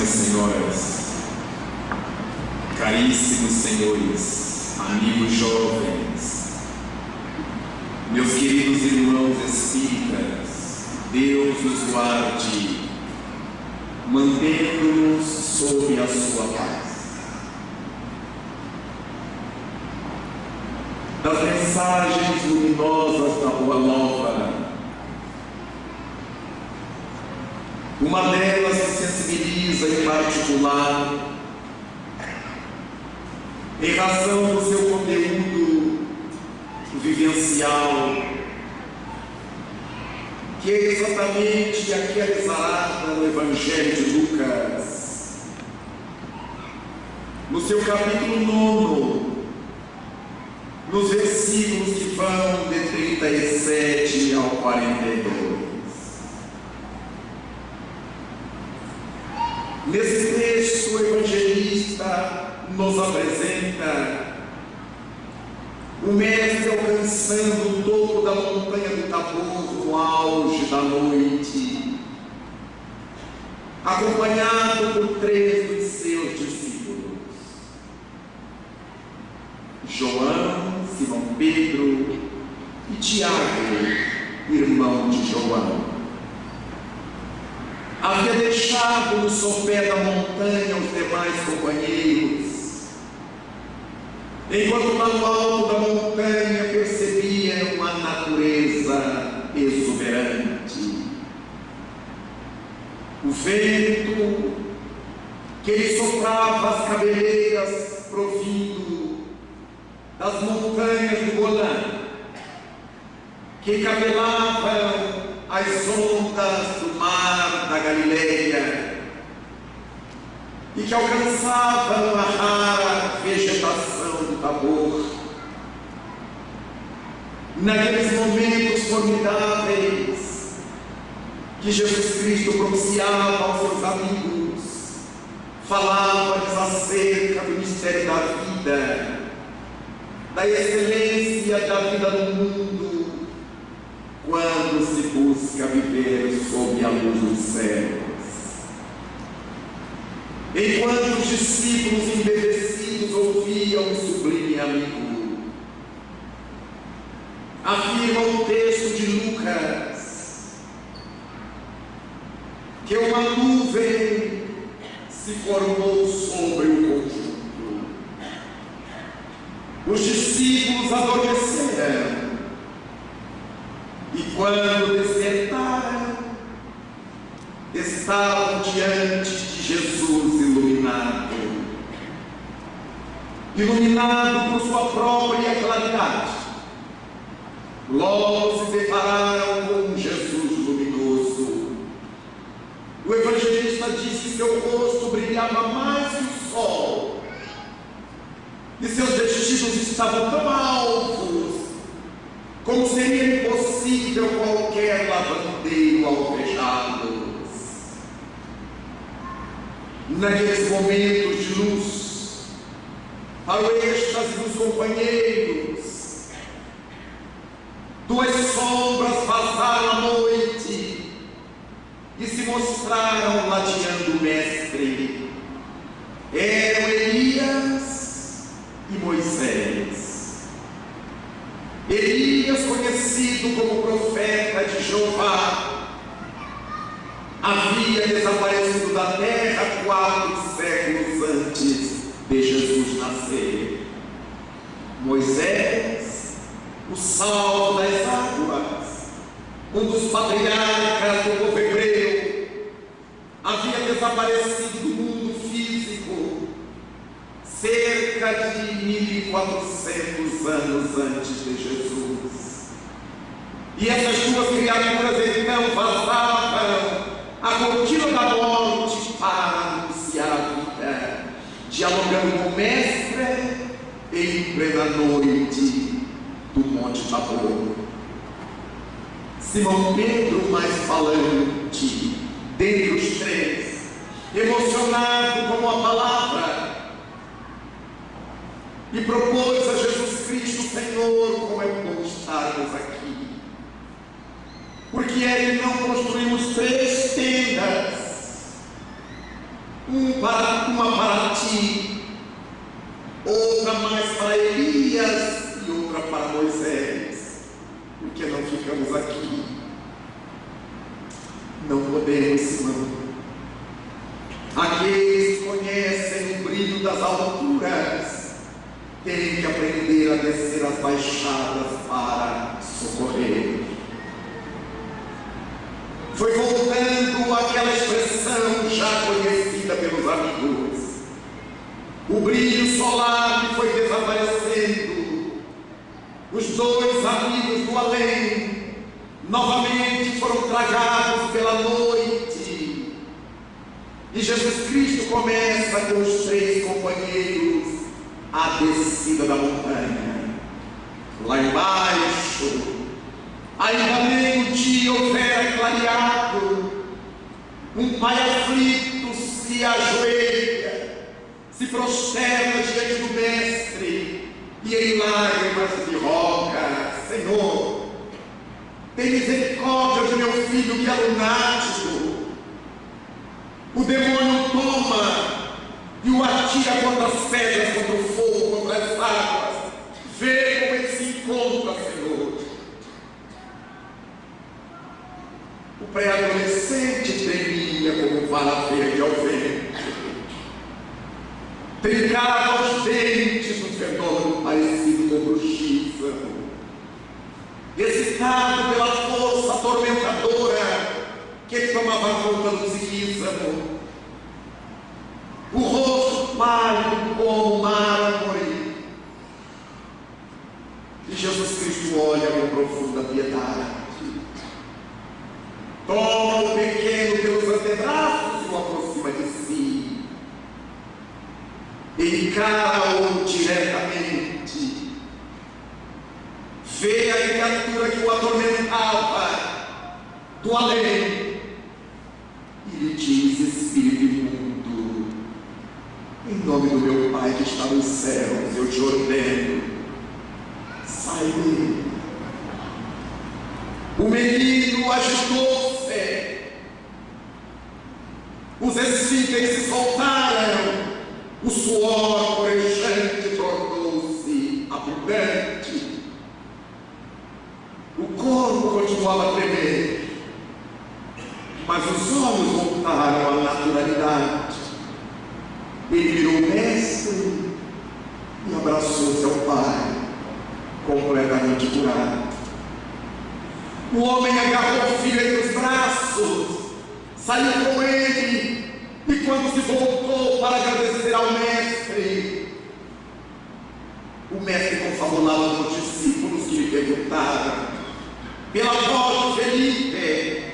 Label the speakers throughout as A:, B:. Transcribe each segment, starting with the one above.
A: caríssimas senhoras, caríssimos senhores, amigos jovens, meus queridos irmãos espíritas, Deus os guarde, mantendo-nos sob a sua paz. Das mensagens luminosas da Boa Nova, uma delas se sensibiliza em particular, em razão do seu conteúdo vivencial, que é exatamente a que é exalada no Evangelho de Lucas, no seu capítulo 9, nos versículos que vão de 37 ao 42. Nesse texto, o evangelista nos apresenta o mestre alcançando o topo da montanha do Tabor no auge da noite, acompanhado por 3 dos seus discípulos: João, Simão Pedro e Tiago, irmão de João. Havia deixado no sopé da montanha os demais companheiros, enquanto lá no alto da montanha percebia uma natureza exuberante. O vento que lhe soprava as cabeleiras provindo das montanhas do Golã, que cabelavam as ondas do mar da Galileia e que alcançavam a rara vegetação do Tabor. Naqueles momentos formidáveis que Jesus Cristo propiciava aos seus amigos, falava-lhes acerca do mistério da vida, da excelência da vida no mundo, quando se busca viver sob a luz dos céus. Enquanto os discípulos embevecidos ouviam o sublime amigo, afirma o texto de Lucas que uma nuvem se formou sobre o conjunto. Os discípulos adormeceram, e quando despertaram, estavam diante de Jesus iluminado por sua própria claridade. Logo se depararam com um Jesus luminoso. O evangelista diz que seu rosto brilhava mais que o sol, e seus vestidos estavam tão altos como seria impossível qualquer lavandeiro alvejá-los. Naqueles momentos de luz, para o êxtase dos companheiros, 2 sombras passaram a noite e se mostraram ladeando o Mestre. Eram Elias e Moisés. Elias, conhecido como profeta de Jeová, havia desaparecido da terra 4 séculos antes de Jesus nascer. Moisés, o sal das águas, um dos patriarcas do povo hebreu, havia desaparecido do mundo físico cerca de 1400 anos antes de Jesus. E essas 2 criaturas então vazavam a cortina da morte para anunciar a vida, dialogando com o Mestre em plena noite do Monte Tabor. Simão Pedro, mais falante dentre os 3, emocionado com a palavra, e propôs a Jesus Cristo: Senhor, como é bom estarmos aqui. Porque é que não construímos 3 tendas, uma para ti, outra mais para Elias e outra para Moisés. Por que não ficamos aqui? Não podemos, irmão. Aqueles que conhecem o brilho das alturas têm que aprender a descer as baixadas para socorrer. Foi voltando àquela expressão já conhecida pelos amigos. O brilho solar que foi desaparecendo. Os dois amigos do além novamente foram tragados pela noite. E Jesus Cristo começa com os 3 companheiros a descida da montanha. Lá embaixo, ainda nem o dia houvera clareado, um pai aflito se ajoelha, se prosterna diante do mestre e em lágrimas lhe roga: Senhor, tem misericórdia de meu filho que é lunático. O demônio toma e o atira contra as pedras, contra o fogo, contra as águas. Vê como ele se encontra, Senhor. O pré-adolescente tremia como vara verde ao vento. Trincava os dentes num fenômeno parecido com bruxismo. Excitado pela força atormentadora que tomava conta do psiquismo, o rosto pálido como mármore. E Jesus Cristo olha com profunda piedade, toma o pequeno pelos antebraços e o aproxima de si, encara-o diretamente, vê a criatura que o atormentava do além e lhe diz: Espírito imundo, em nome do meu Pai que está nos céus, eu te ordeno, sai dele. O menino agitou-se, os esfíncteres se soltaram, o suor corejante tornou-se abundante, o corpo continuava a tremer, mas os olhos voltaram à naturalidade. Ele virou o mestre e abraçou seu pai, completamente curado. O homem agarrou o filho entre os braços, saiu com ele, e quando se voltou para agradecer ao mestre, o mestre confabulava com os discípulos que lhe perguntaram, pela voz de Felipe: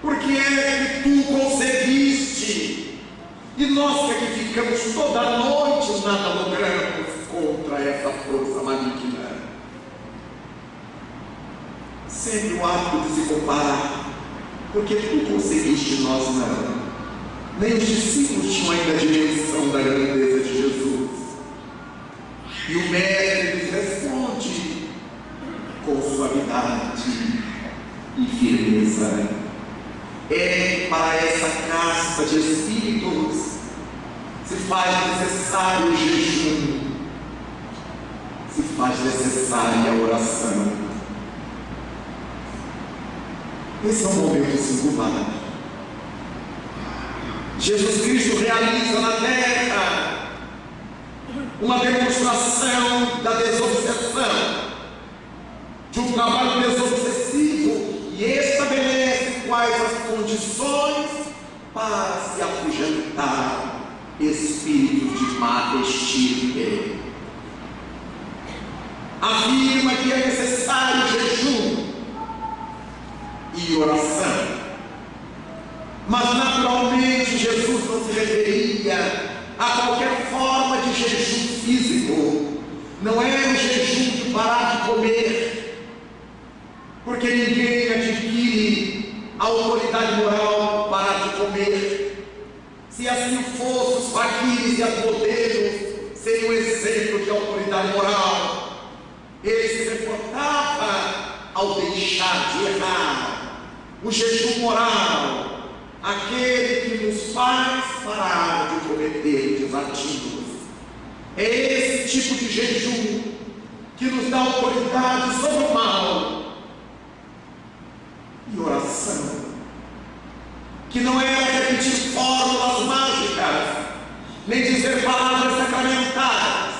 A: por que é que tu concebiste? E nós que aqui ficamos toda a noite nada logramos contra essa força maligna. Sempre o hábito de se comparar, porque tu conseguiste, nós não. Nem os discípulos tinham ainda a dimensão da grandeza de Jesus. E o mestre lhes responde com suavidade e firmeza: é para essa casta de espíritos se faz necessário o jejum, se faz necessária a oração. Esse é um momento singular. Jesus Cristo realiza na terra uma demonstração da desobsessão, de um trabalho desobsessivo, e estabelece quais as condições para se afugentar espíritos de má estirpe. Afirma que é necessário jejum e oração, mas naturalmente Jesus não se referia a qualquer forma de jejum físico. Não é o jejum de parar de comer, porque ninguém adquire a autoridade moral para parar de comer. Se assim fosse, os faquires e as modelos seriam um exemplo de autoridade moral. Ele se reportava ao deixar de errar. O jejum moral, aquele que nos faz parar de cometer desatinos. É esse tipo de jejum que nos dá autoridade sobre o mal. E oração, que não é repetir fórmulas mágicas, nem dizer palavras sacramentais,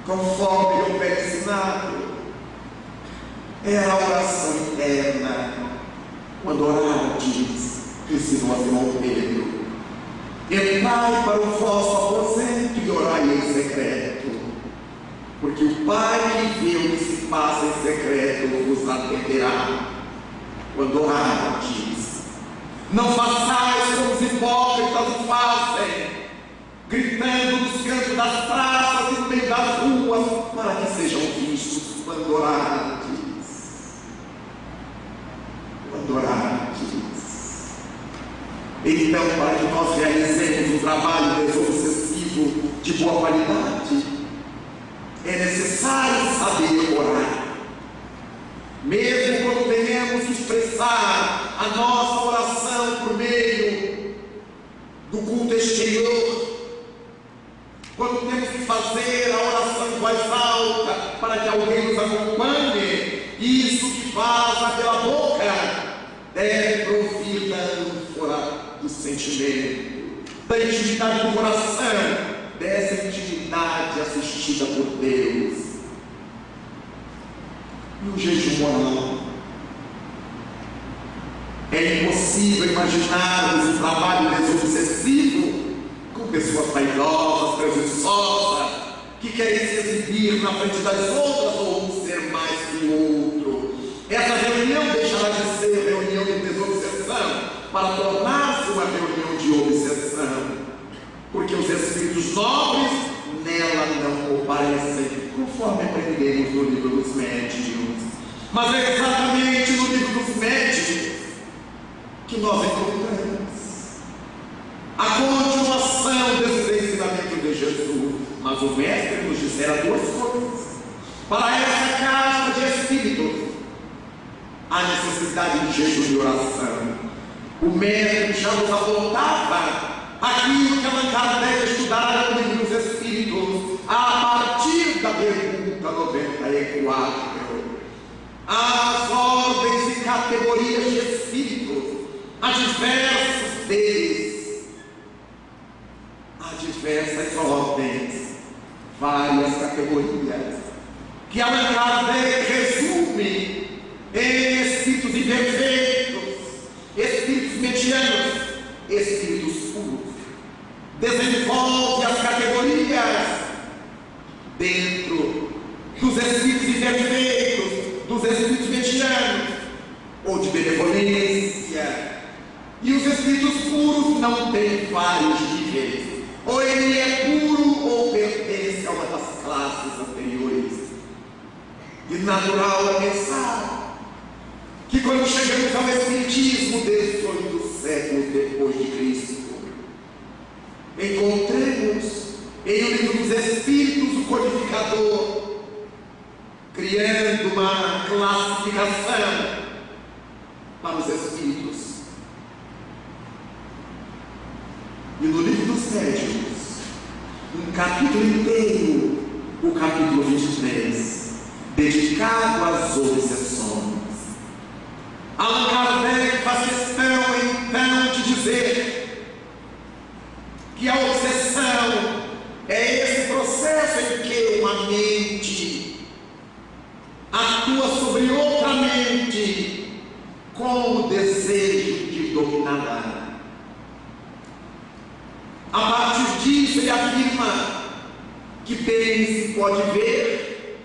A: conforme o velho ensinado, é a oração interna. Quando orar, ensinou a Simão Pedro: entrai para o vosso aposento e orai em secreto, porque o Pai que vê o que se passa em secreto vos atenderá. Quando orar, não façais como os hipócritas fazem, gritando nos cantos das praças e no meio das ruas, para que sejam vistos. Quando orar, então, para que nós realizemos um trabalho desobsessivo de boa qualidade, é necessário saber orar. Mesmo quando tenhamos que expressar a nossa oração por meio do culto exterior, quando temos que fazer a oração em voz alta para que alguém nos acompanhe, isso que vaza pela boca deve provir da ânfora do sentimento, da intimidade do coração, dessa intimidade assistida por Deus. E o jejum oral, é impossível imaginarmos um trabalho desobsessivo com pessoas vaidosas, presunçosas, que querem se exibir na frente das outras ou um ser mais que o outro. Essa reunião deixará de ser reunião de desobsessão para tornar-se uma reunião de obsessão, porque os espíritos nobres nela não comparecem, conforme aprendemos no livro dos médiuns. Mas é exatamente no livro dos médiuns que nós encontramos a continuação desse ensinamento de Jesus. Mas o mestre nos dissera duas coisas: para essa casta de espíritos, a necessidade de jejum e oração. O mestre já nos apontava aquilo que Allan Kardec estudará no livro dos Espíritos, a partir da pergunta 94. As ordens e categorias de espíritos, há diversos deles, há diversas ordens, várias categorias, que Allan Kardec resume em espíritos imperfeitos, espíritos medianos, espíritos puros. Desenvolve as categorias dentro dos espíritos imperfeitos, dos espíritos medianos ou de benevolência. E os espíritos puros não têm vários níveis, ou ele é puro ou pertence a uma das classes anteriores. E natural é pensar que quando chegamos ao Espiritismo, 18 séculos depois de Cristo, encontremos em O Livro dos Espíritos o codificador criando uma classificação para os espíritos. E no Livro dos Médiuns, um capítulo inteiro, o capítulo 23, dedicado às obsessões. Allan Kardec faz questão então de dizer que a obsessão é esse processo em que uma mente atua sobre outra mente com o desejo de dominá-la. A partir disso, ele afirma que bem se pode ver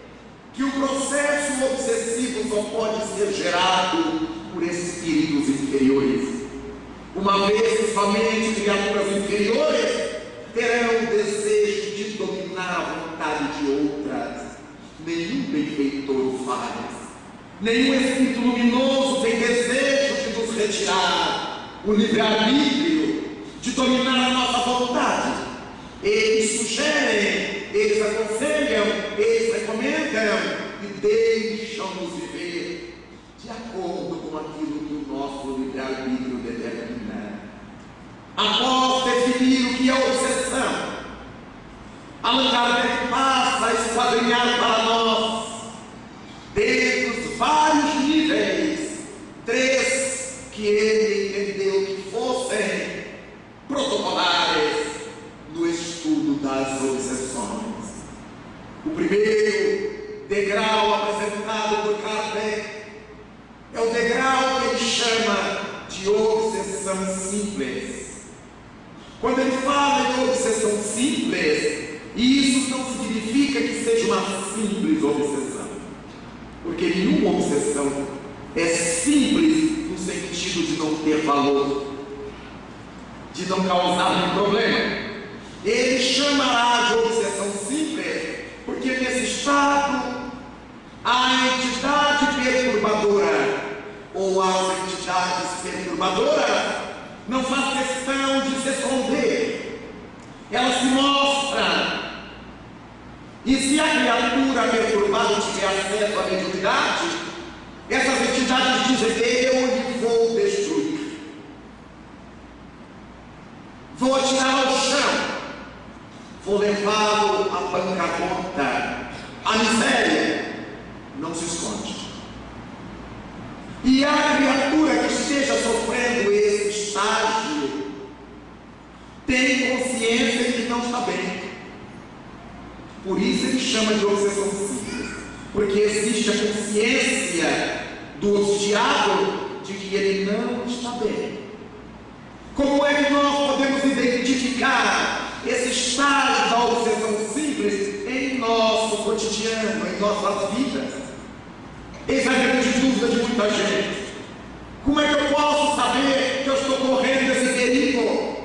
A: que o processo obsessivo só pode ser gerado por espíritos inferiores, uma vez que somente criaturas inferiores terão o desejo de dominar a vontade de outras. Nenhum benfeitor faz, nenhum espírito luminoso tem desejo de nos retirar o livre-arbítrio, de dominar a nossa vontade. Eles sugerem, eles aconselham, eles recomendam e deixam-nos viver de acordo com aquilo que o nosso livre-arbítrio determina. após definir o que é obsessão, Allan Kardec passa a esquadrinhar para nós, desde os vários níveis, 3 que ele entendeu que fossem protocolares no estudo das obsessões. O primeiro degrau apresentado por Kardec é o degrau que ele chama de obsessão simples. Quando ele fala de obsessão simples, isso não significa que seja uma simples obsessão, porque nenhuma obsessão é simples no sentido de não ter valor, de não causar nenhum problema. Ele chamará de obsessão simples porque nesse estado a entidade perturbadora ou as entidades perturbadoras não faz questão de se esconder, ela se mostra. E se a criatura perturbada tiver acesso à mediunidade, essas entidades dizem: eu lhe vou destruir, vou atirar ao chão, vou levá-lo à bancarrota, à miséria. Não se esconde. E a criatura que esteja sofrendo esse estágio tem consciência de que não está bem. Por isso ele chama de obsessão simples, porque existe a consciência do obsidiado de que ele não está bem. Como é que nós podemos identificar esse estágio da obsessão simples em nosso cotidiano, em nossas vidas? Eis a grande dúvida de muita gente. Como é que eu posso saber que eu estou correndo esse perigo?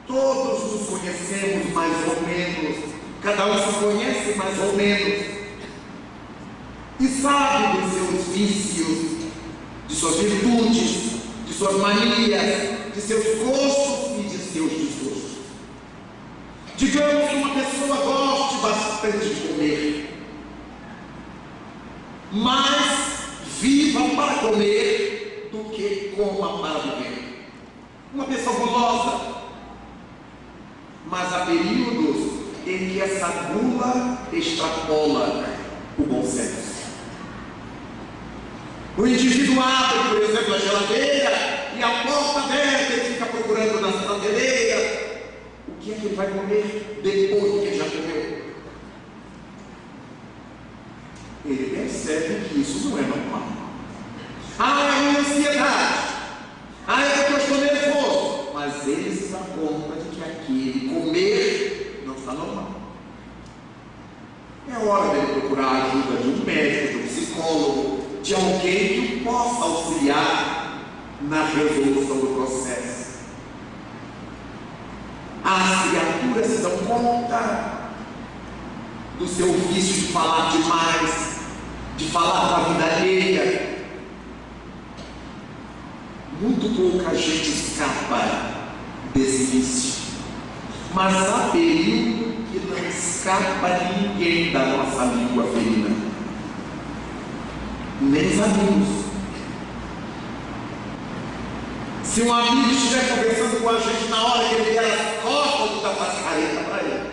A: Todos nos conhecemos mais ou menos, cada um se conhece mais ou menos, e sabe dos seus vícios, de suas virtudes, de suas manias, de seus gostos e de seus desgostos. Digamos que uma pessoa goste bastante de comer, mas viva para comer do que coma para viver. Uma pessoa gulosa, mas há períodos em que essa gula extrapola o bom senso. O indivíduo abre, por exemplo, a geladeira e a porta aberta e fica procurando nas prateleiras o que é que ele vai comer depois que ele já comeu. Ele percebe que isso não é normal. Ah, é uma ansiedade. Ah, é porque eu estou nervoso. Mas ele se dá conta de que aquele comer não está normal. É hora dele procurar a ajuda de um médico, de um psicólogo, de alguém que possa auxiliar na resolução do processo. As criaturas se dão conta do seu vício de falar demais, de falar da vida alheia. Muito pouca gente escapa desse vício, mas há período que não escapa ninguém da nossa língua ferina, nem os amigos. Se um amigo estiver conversando com a gente na hora que ele der as costas, tu dá careta para ele.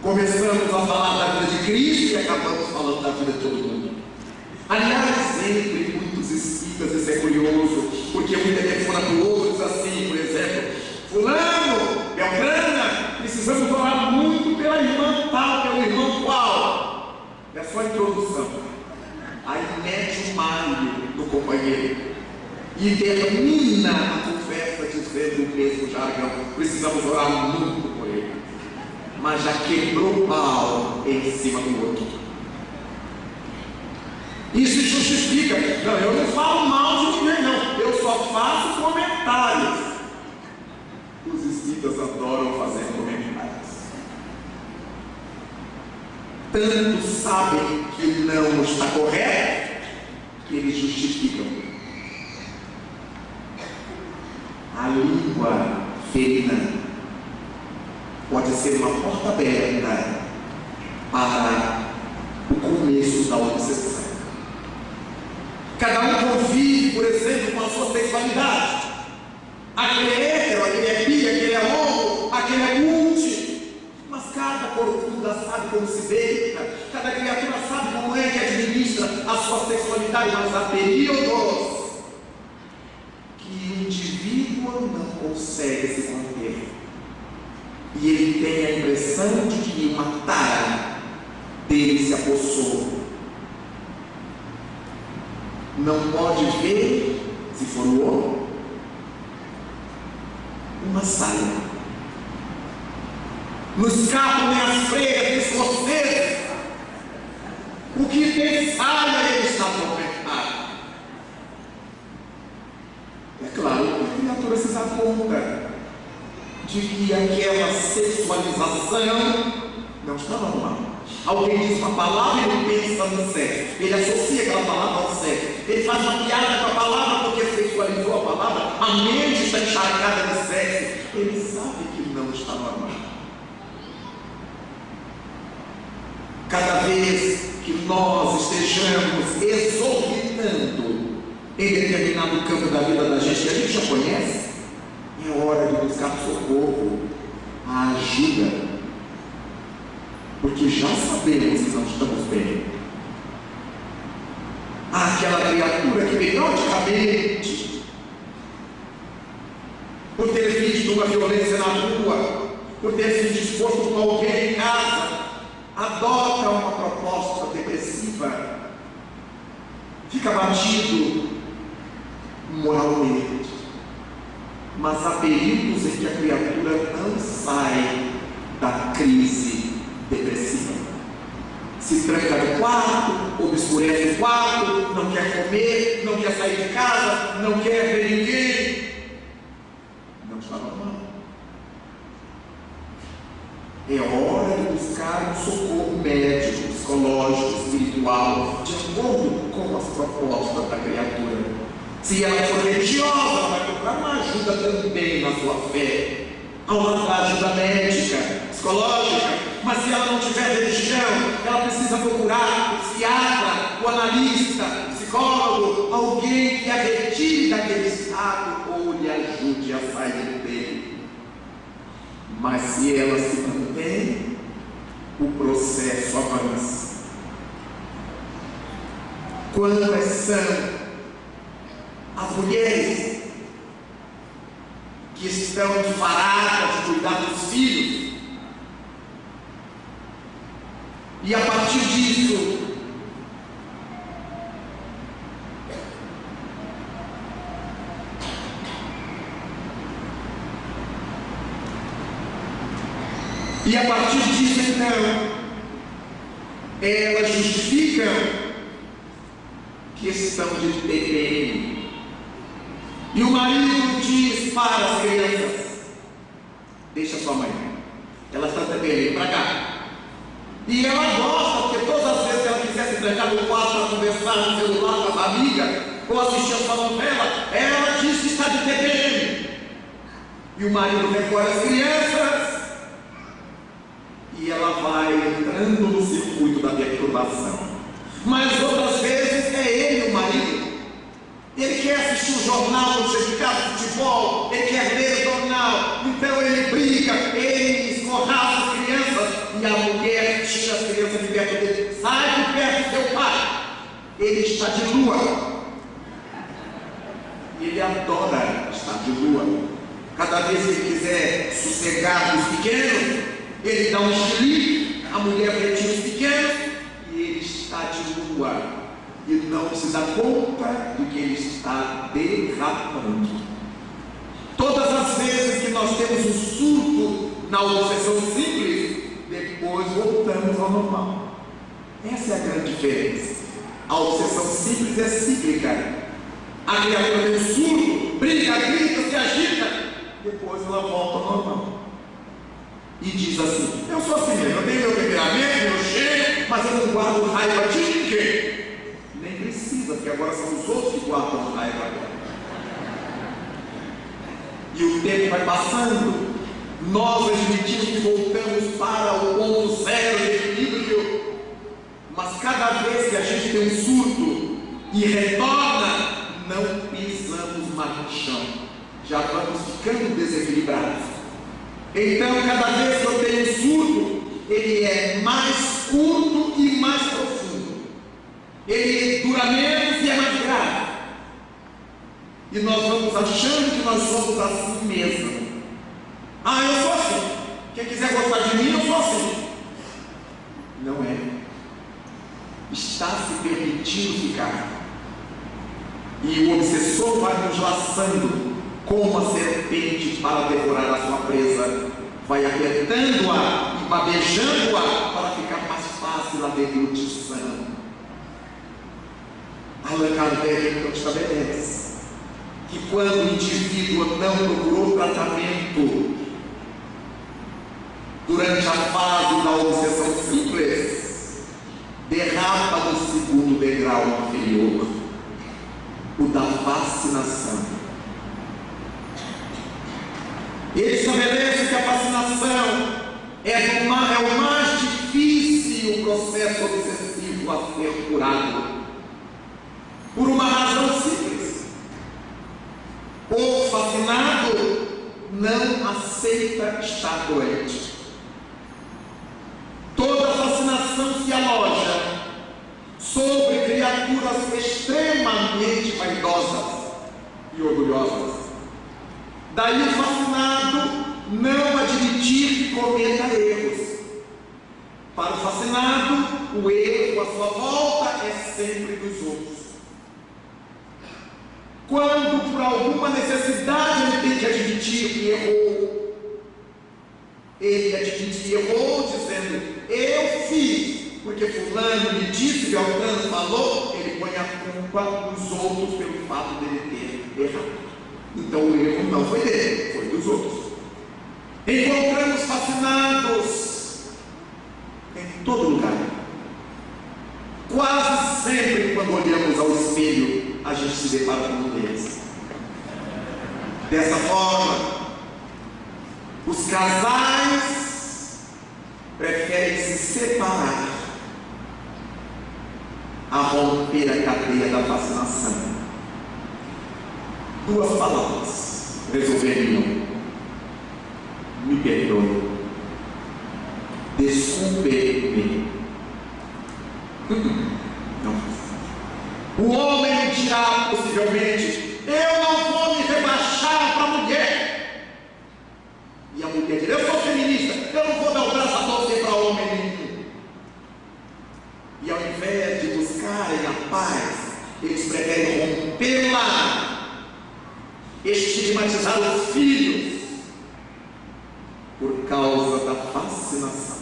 A: Começamos a falar da vida de Cristo e acabamos falando da vida de todo mundo. Aliás, sempre muitos espíritas, isso é curioso, porque um telefona para o outro, diz assim, por exemplo: fulano, Beltrana, precisamos orar muito pela irmã tal, pelo irmão qual. É só a introdução. Aí mete o malho do companheiro e termina a conversa dizendo o mesmo jargão: precisamos orar muito por ele. Mas já quebrou o pau em cima do outro. Isso justifica. Não, eu não falo mal de ninguém, não. Eu só faço comentários. Os espíritas adoram fazer comentários. Tanto sabem que não está correto, que eles justificam. A língua ferina pode ser uma porta aberta para o começo da obsessão. Cada um convive por exemplo, com a sua sexualidade. Aquele é hétero, aquele é bi, aquele é homo, aquele é multi. Mas cada corcunda sabe como se deita, cada criatura sabe como é que administra a sua sexualidade, mas há períodos que o indivíduo não consegue se conter. E ele tem a impressão de que uma tara dele se apossou. Não pode ver, se for o homem, uma saia. Não escapam nem as freiras, nem vocês. O que tem saia, ele está atormentado. É claro que a criatura se dá conta de que aquela sexualização não está normal. Alguém diz uma palavra e ele pensa no sexo. Ele associa aquela palavra ao sexo. Ele faz uma piada com a palavra porque sexualizou a palavra. A mente está encharcada de sexo. Ele sabe que não está normal. Cada vez que nós estejamos exorbitando em determinado campo da vida da gente, que a gente já conhece, é hora de buscar socorro, a ajuda. Porque já sabemos que não estamos bem. Aquela criatura que periodicamente, por ter visto uma violência na rua, por ter se disposto com alguém em casa, adota uma proposta depressiva, fica abatido moralmente. Mas há períodos em que a criatura não sai da crise depressiva. Se tranca no quarto, obscurece o quarto, não quer comer, não quer sair de casa, não quer ver ninguém. Não está normal. É hora de buscar um socorro médico, psicológico, espiritual, de acordo com as propostas da criatura. Se ela for religiosa, vai procurar uma ajuda também na sua fé. Há uma ajuda médica, psicológica. Mas se ela não tiver religião, ela precisa procurar o psiquiatra, o analista, o psicólogo, alguém que a retire daquele estado ou lhe ajude a sair dele. Mas se ela se mantém, o processo avança. Quantas são as mulheres que estão enfaradas de cuidar dos filhos? E a partir disso, então, elas justificam que estão de TPM. E o marido diz para as crianças: deixa sua mãe, ela está de TPM, vem para cá. E ela gosta, porque todas as vezes que ela quiser se trancar no quarto para conversar no celular com as amigas, ou assistir a sua novela, ela diz que está de TPM. E o marido recolhe as crianças, e ela vai entrando no circuito da perturbação. Mas outras vezes é ele, o marido. Ele quer assistir o jornal quando chega em casa de futebol, ele quer ler o jornal, então ele briga, ele escorraça as crianças, e a mulher tira as crianças de perto dele. Sai de perto do seu pai. Ele está de lua. Ele adora estar de lua. Cada vez que ele quiser sossegar os pequenos, ele dá um chilique, a mulher retira os pequenos e ele está de lua. E não se dá conta de que ele está derrapando. Todas as vezes que nós temos um surto na obsessão simples, depois voltamos ao normal. Essa é a grande diferença. A obsessão simples é cíclica. A criatura tem um surto, briga, grita, se agita, depois ela volta ao normal. E diz assim: eu sou assim mesmo, eu tenho meu temperamento, meu cheiro, mas eu não guardo raiva de ninguém. Nem precisa, porque agora são os outros que guardam raiva agora. E o tempo vai passando, nós admitimos que voltamos para o ponto zero de equilíbrio, mas cada vez que a gente tem um surto e retorna, não no chão, já vamos ficando desequilibrados. Então, cada vez que eu tenho um surto, ele é mais curto e mais profundo. Ele dura menos e é mais grave. E nós vamos achando que nós somos assim mesmo. Ah, eu sou assim. Quem quiser gostar de mim, eu sou assim. Não é. Está se permitindo ficar. E o obsessor vai nos laçando como a serpente para devorar a sua presa. Vai apertando-a e babejando-a para ficar mais fácil a deglutição. Allan Kardec então estabelece que quando o indivíduo não procurou tratamento durante a fase da obsessão simples, derrapa no segundo degrau inferior, o da fascinação. Ele estabelece que a fascinação é o mais difícil processo obsessivo a ser curado, por uma razão simples. O fascinado não aceita estar doente. Toda fascinação se aloja sobre criaturas extremamente vaidosas e orgulhosas. Daí o fascinado não admitir que cometa erros. Para o fascinado, o erro à sua volta é sempre dos outros. Quando por alguma necessidade ele tem que admitir que errou, ele admite que errou dizendo: eu fiz, porque fulano me disse, Beltrano falou. Ele põe a culpa dos outros pelo fato dele ter errado. Então o erro não foi dele, foi dos outros. Encontramos fascinados em todo lugar. Quase sempre, quando olhamos ao espelho, a gente se depara com um deles. Dessa forma, os casais preferem se separar a romper a cadeia da fascinação. Duas palavras resolveriam: me perdoe, desculpe-me. Não. O homem dirá possivelmente: eu não vou me rebaixar para a mulher. E a mulher dirá: eu sou feminista, eu não vou dar o braço a torcer para homem nenhum. E ao invés de buscarem a paz, eles preferem rompê-la, estigmatizar os filhos por causa da fascinação.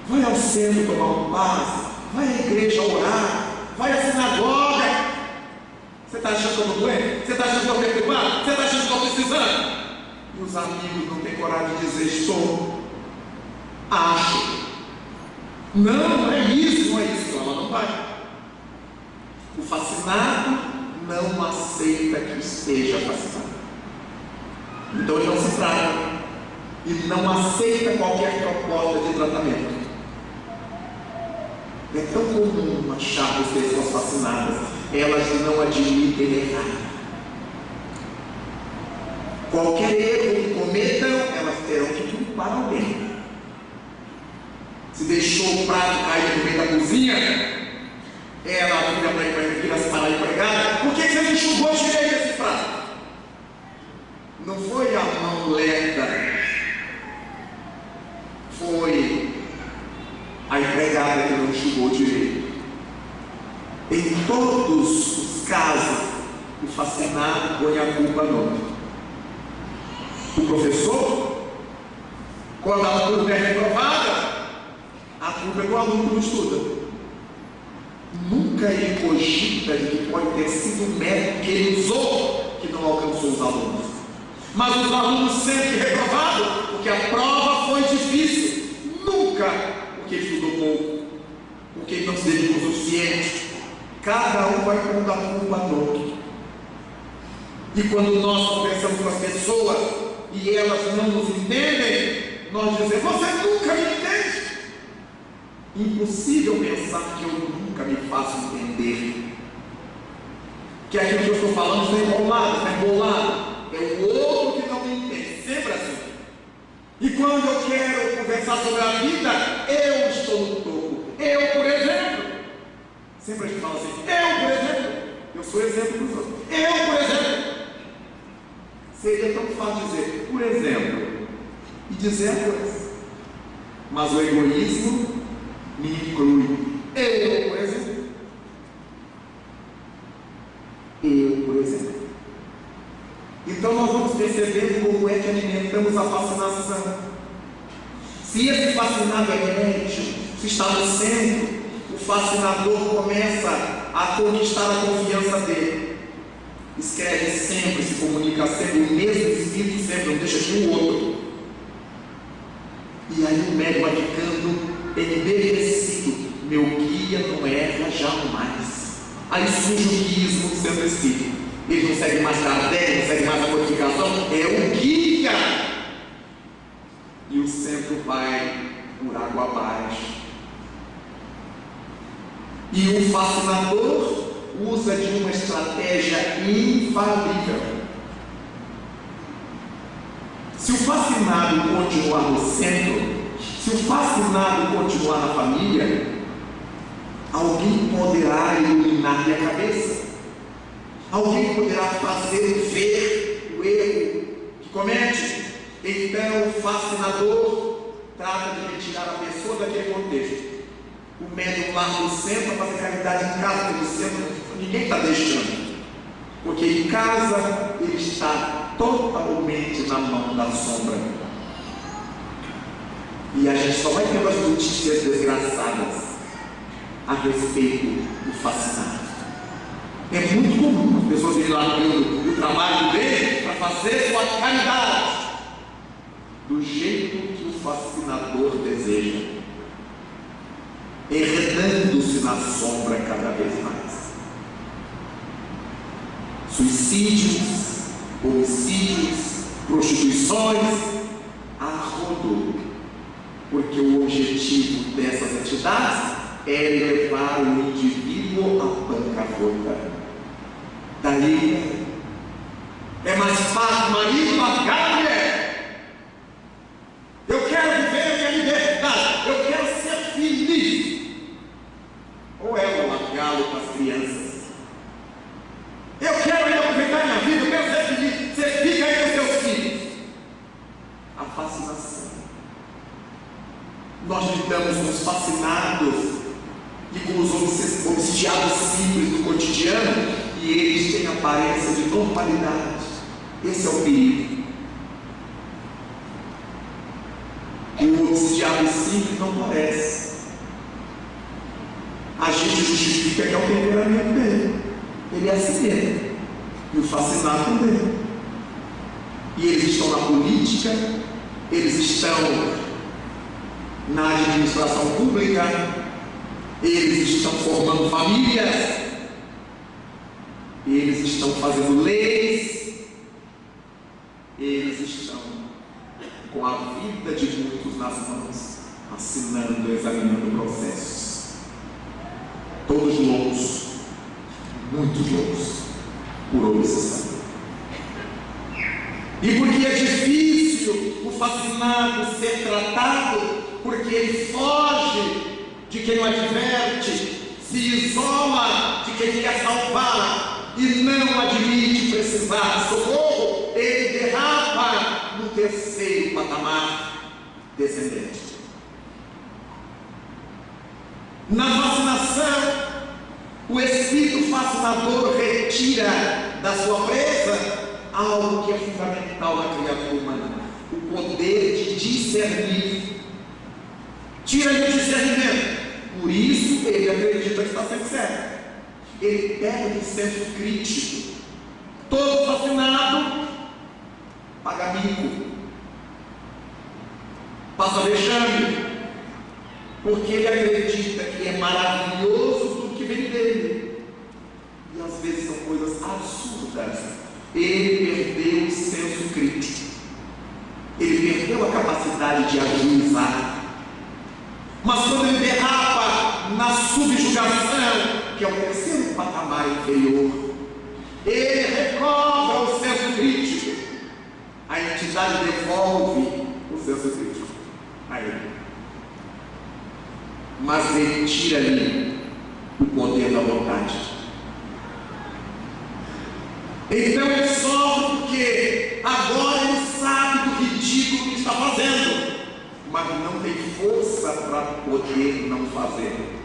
A: Vai ao centro tomar um passe, vai à igreja orar, vai à sinagoga. Você está achando que eu estou doente? Você está achando que eu estou perturbado? Você está achando que eu estou precisando? E os amigos não têm coragem de dizer: estou, acho. Não é isso, não é isso. Ela não vai. O fascinado não aceita que esteja fascinado. Então ele não se trata e não aceita qualquer proposta de tratamento. É tão comum achar as pessoas fascinadas, elas não admitem errar. Qualquer erro que cometam, elas terão que culpar alguém. Se deixou o prato cair no meio da cozinha, ela vira para a empregada: por que você não enxugou direito esse prato? Não foi a mão lerda, foi a empregada que não enxugou direito. Em todos os casos, o fascinado põe a culpa no outro. O professor, quando a turma é reprovada, a culpa é do aluno que não estuda. Nunca ele cogita de que pode ter sido o método que ele usou que não alcançou os alunos. Mas os alunos sempre reprovados porque a prova foi difícil. Nunca porque ele estudou pouco, porque ele não se dedicou o suficiente. Cada um vai pondo a culpa no outro. E quando nós conversamos com as pessoas e elas não nos entendem, nós dizemos: você nunca me entende. Impossível pensar que eu nunca me faço entender. que aquilo que eu estou falando está enrolado, está embolado. É o outro que não me entende, sempre assim. E quando eu quero conversar sobre a vida, eu estou no topo. Eu, por exemplo, sempre a gente fala assim, eu, por exemplo, eu sou exemplo para os outros. Eu, por exemplo, seria tão fácil dizer, por exemplo, e dizer a coisa. Mas o egoísmo me inclui. Eu, por exemplo. Eu, por exemplo. Então nós vamos perceber como é que alimentamos a fascinação. Se esse fascinado é médio, se está no centro, o fascinador começa a conquistar a confiança dele. Escreve sempre, se comunica sempre, o mesmo espírito sempre, não deixa de um outro. E aí o médium vai ficando embevecido. Meu guia não erra jamais. Aí surge o guismo do centro espírita. Ele não segue mais Kardec, não segue mais a modificação, é o guia. E o centro vai por água abaixo. E o fascinador usa de uma estratégia infalível. Se o fascinado continuar no centro, se o fascinado continuar na família, alguém poderá iluminar-lhe a cabeça. Alguém poderá fazer ver o erro que comete. Então o fascinador trata de retirar a pessoa daquele contexto. O médium lá no centro para fazer caridade em casa, no centro, ninguém está deixando. Porque em casa ele está totalmente na mão da sombra. E a gente só vai ter as notícias desgraçadas a respeito do fascinado. É muito comum as pessoas irem lá o trabalho dele para fazer sua caridade do jeito que o fascinador deseja, enredando-se na sombra cada vez mais. Suicídios, homicídios, prostituições, a rodo, porque o objetivo dessas entidades é levar o indivíduo à bancarrota. Daí é mais fácil marido largar a mulher. Eu quero viver a minha liberdade, eu quero ser feliz. Ou ela largá-lo para as crianças. Eu quero ainda aproveitar a minha vida, eu quero ser feliz. Você fica aí com seus filhos. A fascinação. Nós lidamos com os fascinados e com os obsidiados simples do cotidiano, e eles têm aparência de normalidade. Esse é o perigo. O obsidiado simples não parece. A gente justifica que é o temperamento dele. Ele é assim mesmo. E o fascinado também. E eles estão na política, eles estão na administração pública, eles estão formando famílias, eles estão fazendo leis, eles estão com a vida de muitos nas mãos, assinando, examinando processos. Todos loucos, muitos loucos, por obsessão. E porque é difícil o fascinado ser tratado, porque ele foge de quem o adverte, se isola de quem quer salvar e não admite precisar de socorro, ele derrapa no terceiro patamar descendente. Na fascinação, o espírito fascinador retira da sua presa algo que é fundamental na criatura humana: o poder de discernir. Tira-lhe o discernimento. Por isso ele acredita que está sendo certo. Ele perde o senso crítico. Todo fascinado paga mico, passa vexame, porque ele acredita que é maravilhoso tudo que vem dele. E às vezes são coisas absurdas. Ele perdeu o senso crítico. Ele perdeu a capacidade de ajuizar. Mas quando ele derrapa na subjugação, que é o terceiro patamar inferior, mas retira-lhe o poder da vontade. Então ele sofre porque agora ele sabe do ridículo que está fazendo, mas não tem força para poder não fazer.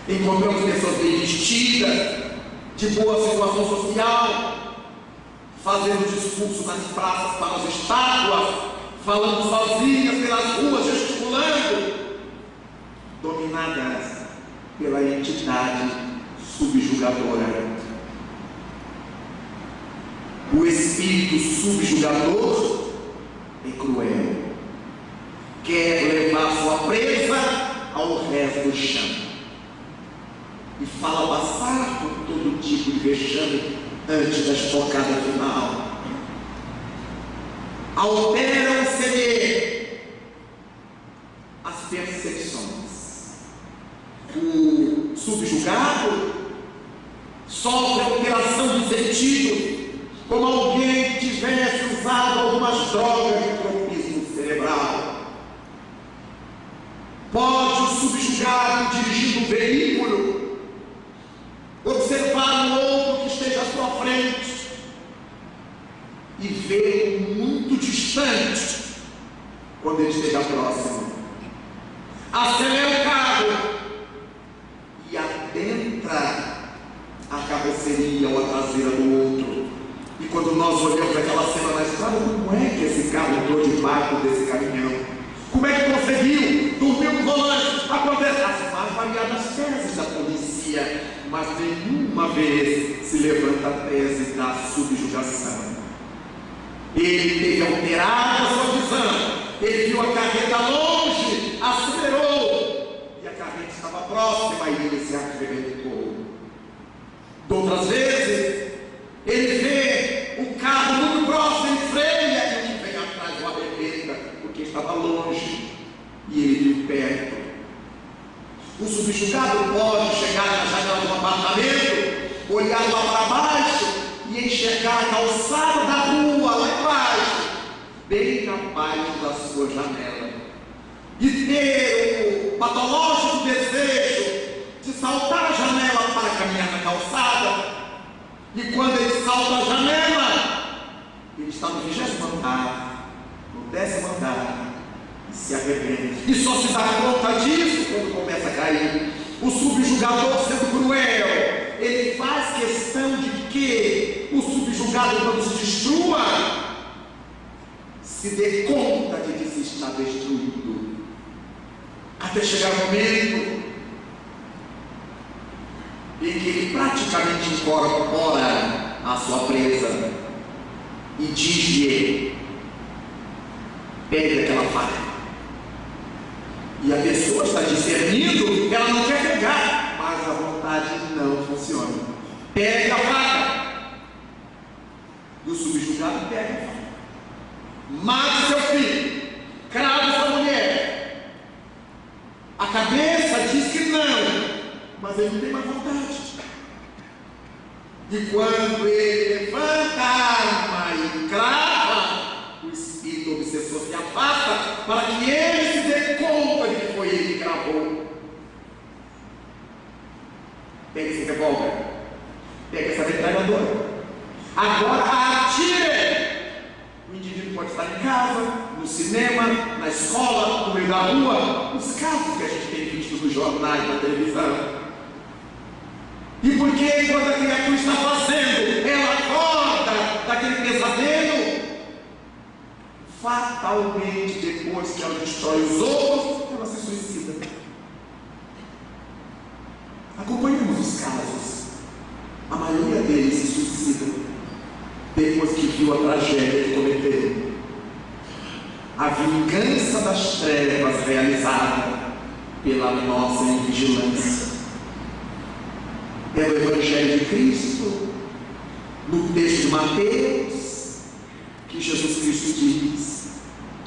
A: Encontramos pessoas bem vestidas, de boa situação social, fazendo discurso nas praças para as estátuas, falando sozinhas pelas ruas, gesticulando, dominadas pela entidade subjugadora. O espírito subjugador é cruel, quer levar sua presa ao resto do chão e fala passar por todo tipo de vexame antes da estocada final. Alteram-se as percepções. O subjugado sofre alteração de sentido, como alguém que tivesse usado algumas drogas de tropismo cerebral. Pode o subjugado, dirigindo um veículo, observar um outro que esteja à sua frente e vê-lo muito distante quando ele esteja próximo. Acelera o carro e adentra a carroceria ou a traseira do outro. E quando nós olhamos aquela cena na estrada, como é que esse carro entrou debaixo desse caminhão? Como é que conseguiu? Dormiu no volante? Acontece as mais variadas teses da polícia, mas nenhuma vez se levanta a tese da subjugação. Ele teve alterada a sua visão, ele viu a carreta longe, acelerou, e a carreta estava próxima e ele se arrebentou. De outras vezes, ele vê o carro muito próximo, ele freia, e o que vem atrás o arrebenta, porque estava longe, e ele viu perto. O subjugado pode chegar na janela do apartamento, olhar lá para baixo e enxergar a calçada da rua lá embaixo, bem abaixo da sua janela, e ter o patológico desejo de saltar a janela para caminhar na calçada. E quando ele salta a janela, ele está no 20º andar, no 10º andar, e se arrepende. E só se dá conta disso quando começa a cair. O subjugador, sendo cruel, ele faz questão de que o subjugado, quando se destrua, se dê conta de que se está destruído, até chegar o momento em que ele praticamente incorpora a sua presa e diz-lhe: pegue aquela faca. E a pessoa está discernindo, ela não quer pegar, mas a vontade não funciona. Pegue a faca. E o subjugado pega a faca. Mate seu filho, crave sua mulher. A cabeça diz que não, mas ele não tem mais vontade. E quando ele levanta a arma e crava, o espírito obsessor se afasta para que ele se dê conta de que foi ele que cravou. Pega esse revólver, pega essa metralhadora, agora atire. O indivíduo pode estar em casa, no cinema, na escola, no meio da rua, os casos que a gente tem visto nos jornais, na televisão. E porque quando a criatura está fazendo, ela acorda daquele pesadelo, fatalmente, depois que ela destrói os outros, ela se suicida. Acompanhamos os casos. A maioria deles se suicidam depois que viu a tragédia que cometeram. A vingança das trevas realizada pela nossa invigilância. É o Evangelho de Cristo, no texto de Mateus, que Jesus Cristo diz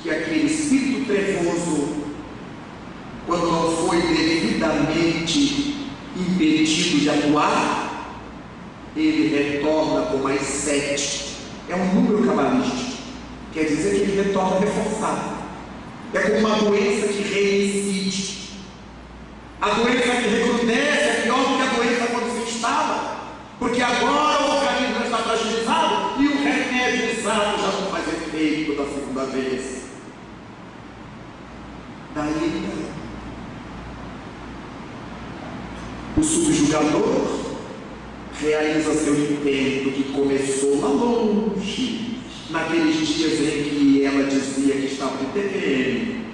A: que aquele espírito trevoso, quando não foi devidamente impedido de atuar, ele retorna com mais 7. É um número cabalístico, quer dizer que ele retorna reforçado. É como uma doença que reincide. A doença que recrudesce é pior do que a doença quando se instala, porque agora o organismo está fragilizado e o remédio usado já não faz efeito da segunda vez. Daí o subjugador realiza seu intento que começou lá longe, naqueles dias em que ela dizia que estava de TPM,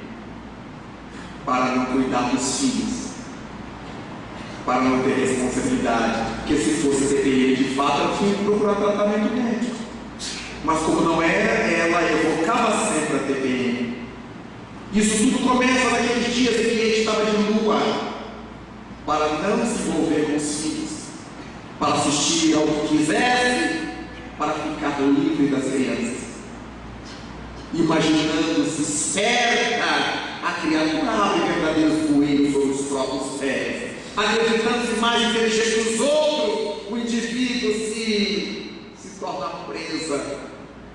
A: para não cuidar dos filhos, para não ter responsabilidade, porque se fosse TPM de fato, ela tinha que procurar tratamento médico. Mas como não era, ela evocava sempre a TPM. Isso tudo começa naqueles dias em que ele estava de lua, para não se envolver com os filhos, para assistir ao que quisesse, para ficar livre das crianças, imaginando-se certa, a criatura abre verdadeiros bueiros sobre os próprios pés, acreditando-se mais inteligente que os outros, o indivíduo se torna presa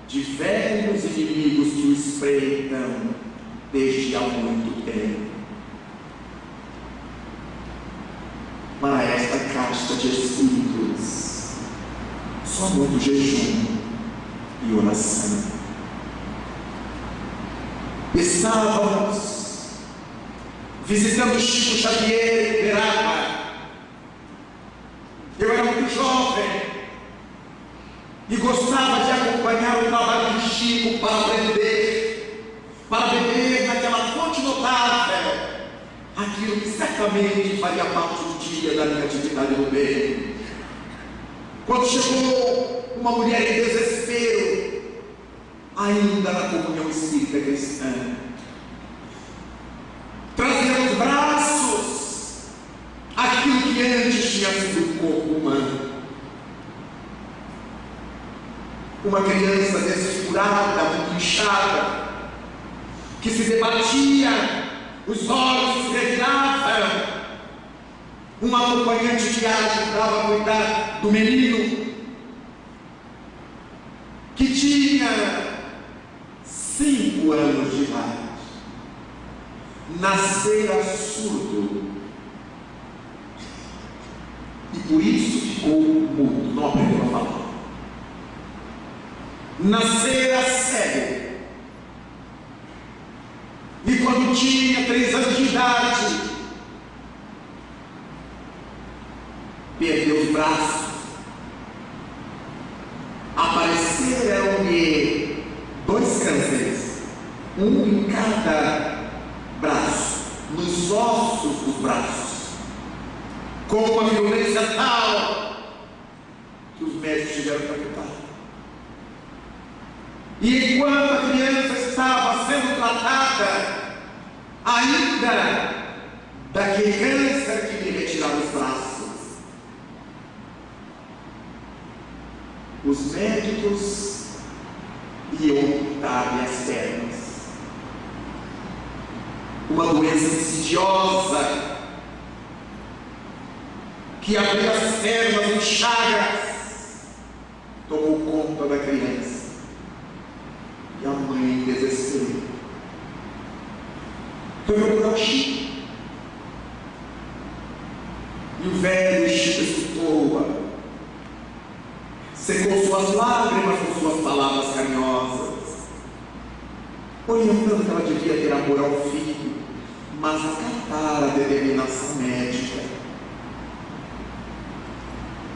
A: de velhos inimigos que o espreitam desde há muito tempo. Para esta casta de espíritos, só muito jejum e oração. Estávamos visitando Chico Xavier em Uberaba. Eu era muito jovem e gostava de acompanhar o trabalho de Chico para beber naquela fonte notável aquilo que certamente faria parte do dia da minha atividade no bem. Quando chegou uma mulher em desespero, ainda na comunhão espírita cristã, trazia nos braços aquilo que antes tinha sido o corpo humano. Uma criança desfigurada, muito inchada, que se debatia, os olhos se reviravam. Um acompanhante de ajudava a cuidar do menino, que tinha 5 anos de idade, nascera surdo, e por isso ficou mudo, não aprendeu a falar. Nascera cego, e quando tinha 3 anos de idade, perdeu os braços. Apareceram-lhe 2 cânceres, um em cada braço, nos ossos dos braços, com uma violência tal que os médicos tiveram que amputar. E enquanto a criança estava sendo tratada, ainda daquele câncer que lhe retirava os braços, os médicos iam amputar-lhe as pernas. Uma doença insidiosa que abria as pernas em chagas tomou conta da criança. E a mãe, em desespero, foi procurar o Chico. E o velho Chico escutou-a, secou suas lágrimas com suas palavras carinhosas, orientando que ela devia ter amor ao filho, mas acatar a determinação médica.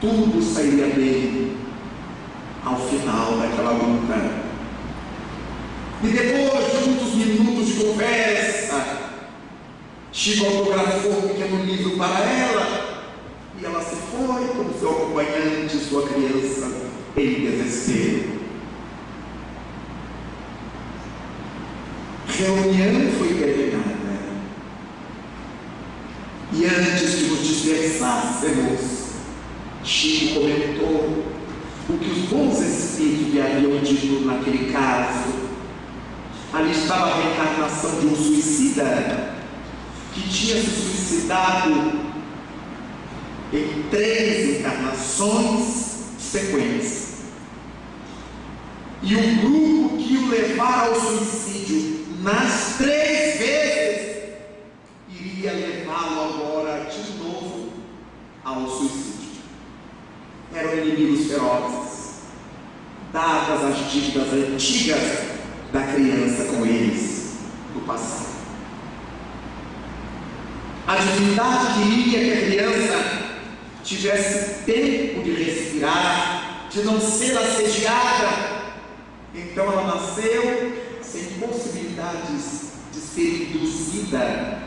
A: Tudo sairia bem ao final daquela luta. E depois de muitos minutos de conversa, Chico autografou um pequeno livro para ela, e ela se foi como seu acompanhante, sua criança, em desespero. Reunião foi terminada, e antes de nos dispersássemos, Chico comentou o que os bons espíritos lhe haviam dito naquele caso. Ali estava a reencarnação de um suicida que tinha se suicidado em 3 encarnações sequentes. E o grupo que o levara ao suicídio nas 3 vezes iria levá-lo agora dadas as dívidas antigas da criança com eles do passado. A divindade queria que a criança tivesse tempo de respirar, de não ser assediada. Então ela nasceu sem possibilidades de ser induzida,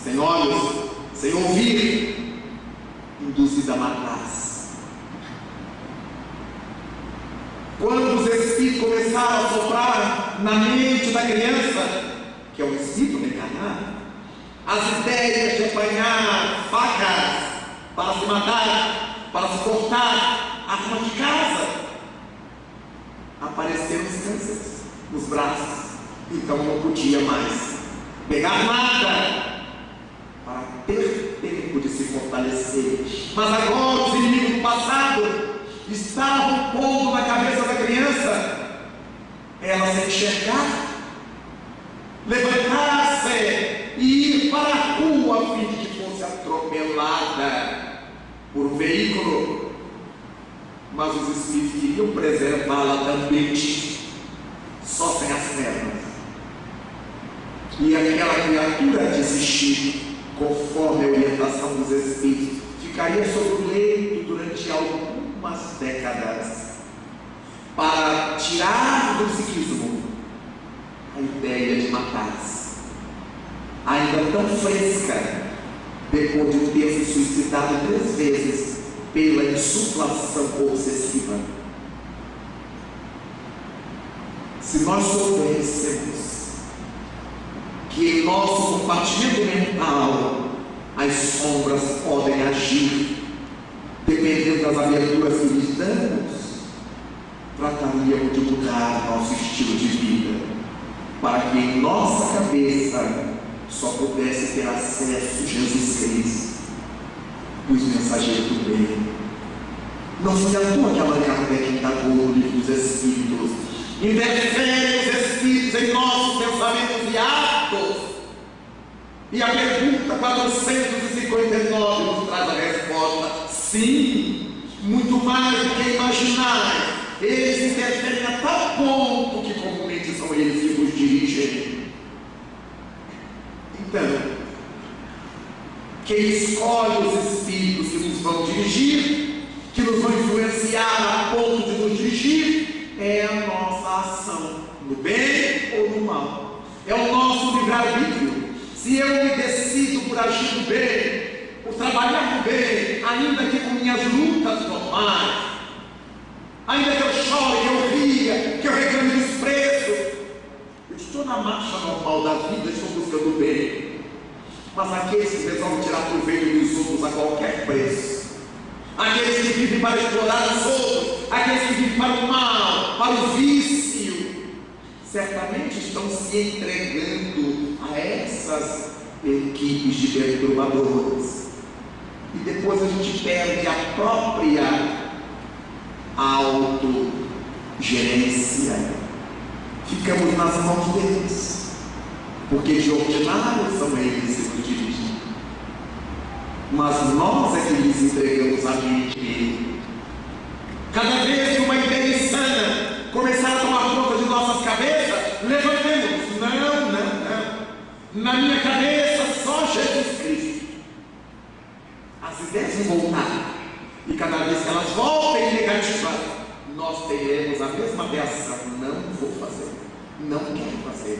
A: sem olhos, sem ouvir, induzida a matar-se. Quando os espíritos começaram a soprar na mente da criança, que é o espírito reencarnado, as ideias de apanhar facas para se matar, para se cortar, armas de casa, apareceram os cânceres nos braços. Então não podia mais pegar nada para ter tempo de se fortalecer. Mas agora os inimigos do passado estavam pondo na cabeça da criança ela se enxergar, levantar-se e ir para a rua a fim de que fosse atropelada por um veículo. Mas os espíritos queriam preservá-la também, só sem as pernas. E aquela criatura desistir, conforme a orientação dos espíritos, ficaria sobre o leito durante algumas décadas, para tirar do psiquismo a ideia de matar-se, ainda tão fresca, depois de ter se suicidado 3 vezes pela insuflação obsessiva. Se nós soubéssemos que em nosso compartimento mental as sombras podem agir, dependendo das aberturas que lhes damos, trataríamos de mudar nosso estilo de vida, para que em nossa cabeça só pudesse ter acesso Jesus Cristo e os mensageiros do bem. Não foi à toa que Allan Kardec indagou no livro dos Espíritos: interferem os Espíritos em nossos pensamentos e atos? E a pergunta 459 nos traz a resposta: sim, muito mais do que imaginar. Eles interferem a tal ponto que comumente são eles que nos dirigem. Então, quem escolhe os espíritos que nos vão dirigir, que nos vão influenciar a ponto de nos dirigir, é a nossa ação, no bem ou no mal. É o nosso livre-arbítrio. Se eu me decido por agir no bem, por trabalhar no bem, ainda que com minhas lutas normais, ainda que eu chore, que eu ria, que eu reclame desprezo, eu estou na marcha normal da vida, estou buscando o bem. Mas aqueles que resolvem tirar proveito dos outros a qualquer preço, aqueles que vivem para explorar os outros, aqueles que vivem para o mal, para o vício, certamente estão se entregando a essas equipes de perturbadores. E depois a gente perde a própria autogerência. Ficamos nas mãos deles, porque de ordinário são eles que nos dirigem, mas nós é que lhes entregamos a mente. Cada vez que uma ideia insana começar a tomar conta de nossas cabeças, levantemos: não, não, não, na minha cabeça só Jesus Cristo. As ideias vão voltar, e cada vez que elas voltem negativas, nós teremos a mesma reação: não vou fazer, não quero fazer.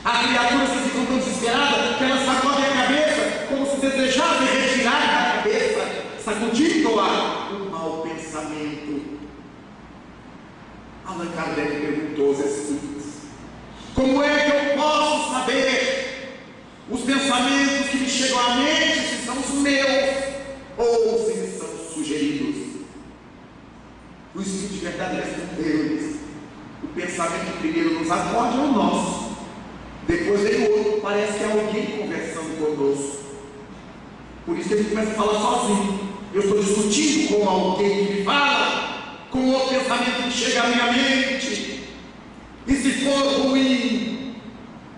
A: As criaturas que ficam tão desesperadas que elas sacodem a cabeça como se desejassem retirar da cabeça, sacudindo-a, um mau pensamento. Allan Kardec perguntou aos espíritos: como é que eu posso saber os pensamentos que me chegam à mente, se são os meus ou se me são sugeridos? O Espírito de verdade respondeu-lhes: o pensamento que primeiro nos acorde é o nosso, depois vem o outro, parece que é alguém conversando conosco. Por isso que a gente começa a falar sozinho. Eu estou discutindo com alguém que me fala, com outro pensamento que chega à minha mente. E se for ruim,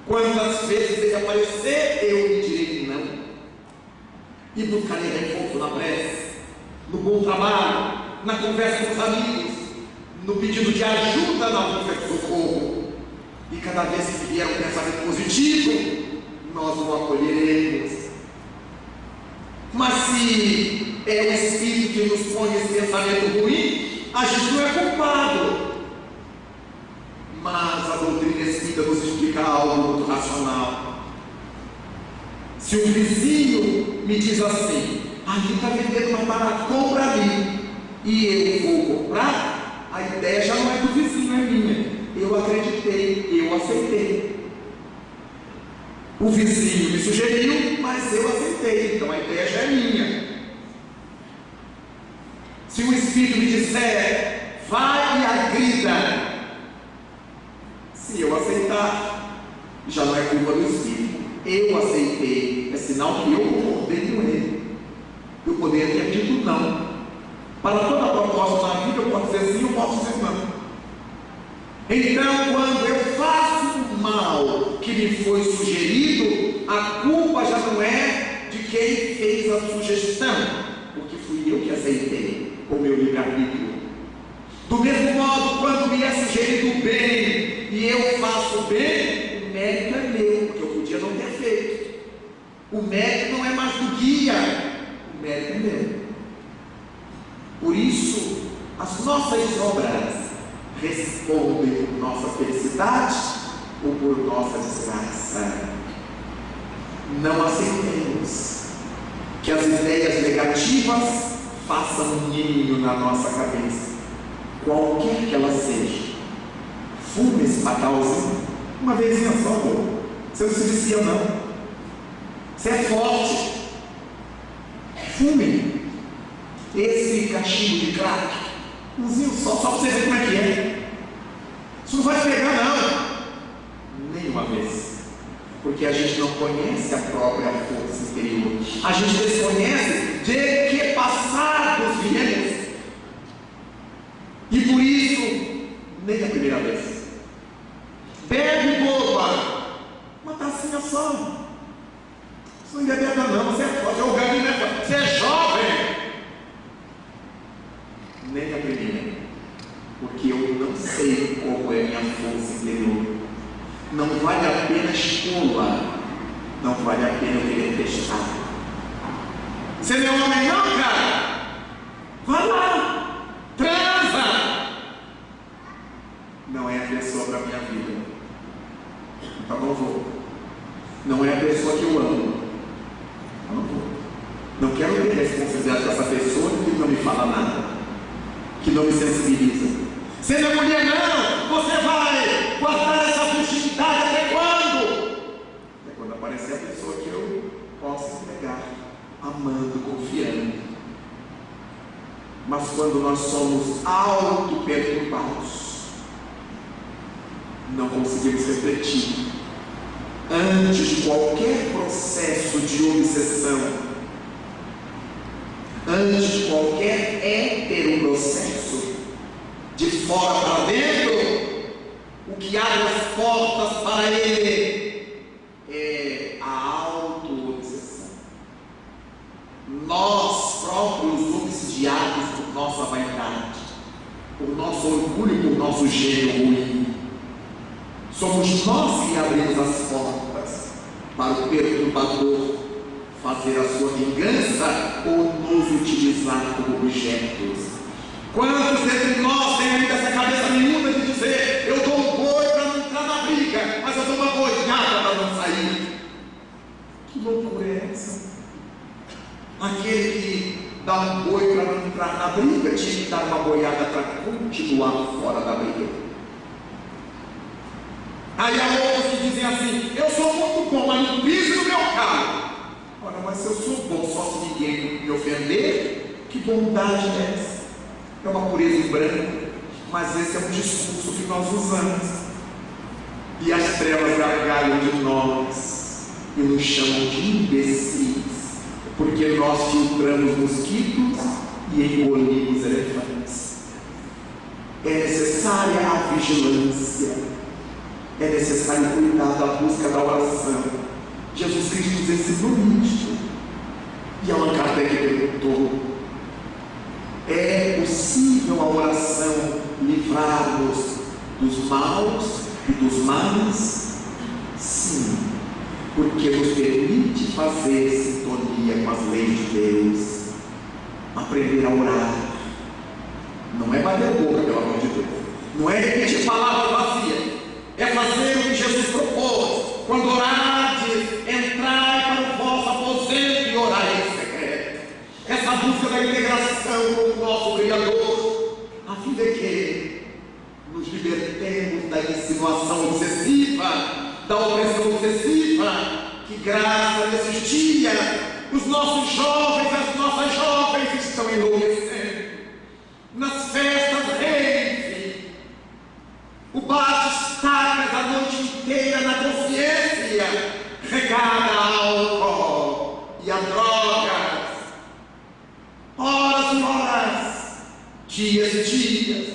A: quantas vezes ele aparecer, eu lhe direi não. E buscarei reforço na prece, no bom trabalho, na conversa com os amigos, no pedido de ajuda, na busca de socorro. E cada vez que vier um pensamento positivo, nós o acolheremos. Mas se é o Espírito que nos põe esse pensamento ruim, a gente não é culpado. Mas a doutrina espírita nos explica algo muito racional. Se um vizinho me diz assim: ali está vendendo mais barato, compra ali, e eu vou comprar, a ideia já não é do vizinho, é minha. Eu acreditei, eu aceitei. O vizinho me sugeriu, mas eu aceitei, então a ideia já é minha. Se o Espírito me disser: vai e agrida, se eu aceitar, já não é culpa do Espírito. Eu aceitei, é sinal que eu concordei com ele. Eu poderia ter dito não. Para toda proposta na vida, eu posso dizer sim, eu posso dizer não. Então, quando eu faço o mal que me foi sugerido, a culpa já não é de quem fez a sugestão, porque fui eu que aceitei com o meu livre-arbítrio. Do mesmo modo, quando me é sugerido o bem e eu faço o bem, o mérito é meu, porque eu podia não ter feito. O mérito não é mais do guia, o mérito é meu. Por isso, as nossas obras respondem por nossa felicidade ou por nossa desgraça. Não aceitemos que as ideias negativas façam um ninho na nossa cabeça, qualquer que ela seja. Fume esse papelzinho uma vezinha só, amor. Você não se vicia não. Você é forte. Fume esse cachimbo de crack, umzinho só para você ver como é que é. Isso não vai pegar não, nenhuma vez, porque a gente não conhece a própria força interior. A gente desconhece de que passados viemos, e por isso nem a primeira vez. Bebe, boba, uma tacinha só. Isso não embebeda não, você é forte, é organismo, você é jovem. Nem a primeira, porque eu não sei como é minha força interior. Não vale a pena escola, não vale a pena eu querer testar. Você não é homem não, cara? Vai lá, transa. Não é a pessoa para a minha vida, então não vou. Não é a pessoa que eu amo, então não vou. Não quero ter responsabilidade com essa pessoa que não me fala nada, que não me sensibiliza. Você não é mulher não, você vai guardar essa virgindade até quando? Até quando aparecer a pessoa que eu possa entregar, amando, confiando. Mas quando nós somos auto-perturbados, não conseguimos refletir antes de qualquer processo de obsessão, antes de qualquer heteroprocesso, de fora para dentro, o que abre as portas para ele é a auto-obsessão. Nós próprios obsidiados por nossa vaidade, por nosso orgulho, por nosso gênio ruim. Somos nós que abrimos as portas para o perturbador fazer a sua vingança ou nos utilizar como objetos. Quantos dentre nós têm ainda essa cabeça miúda de dizer: eu dou um boi para não entrar na briga, mas eu dou uma boiada para não sair? Que loucura é essa? Aquele que dá um boi para não entrar na briga tinha que dar uma boiada para continuar fora da briga. Aí há outros que dizem assim: eu sou muito bom, mas não piso no meu carro. Ora, mas se eu sou bom só se ninguém me ofender, que bondade é essa? É uma pureza em branco, mas esse é um discurso que nós usamos. E as trevas gargalham de nós e nos chamam de imbecis, porque nós filtramos mosquitos e engolimos elefantes. É necessária a vigilância, é necessário cuidar da busca da oração. Jesus Cristo nos ensinou isto. E Allan Kardec perguntou: É possível a oração livrar-nos dos maus e dos males? Sim, porque nos permite fazer sintonia com as leis de Deus, aprender a orar. Não é bater boca, pelo amor de Deus, não é repetir palavras vazias, é fazer o que Jesus propôs. Quando orardes, entrai para o vosso aposento e orai em secreto. Essa busca da integração com o nosso Criador, a fim de que nos libertemos da insinuação obsessiva, da opressão obsessiva, que graças a esses dias os nossos jovens, as nossas jovens estão enlouquecendo. Nas festas rave, o bate-estacas a noite inteira na consciência, regada a álcool e a drogas, horas e horas, dias e dias,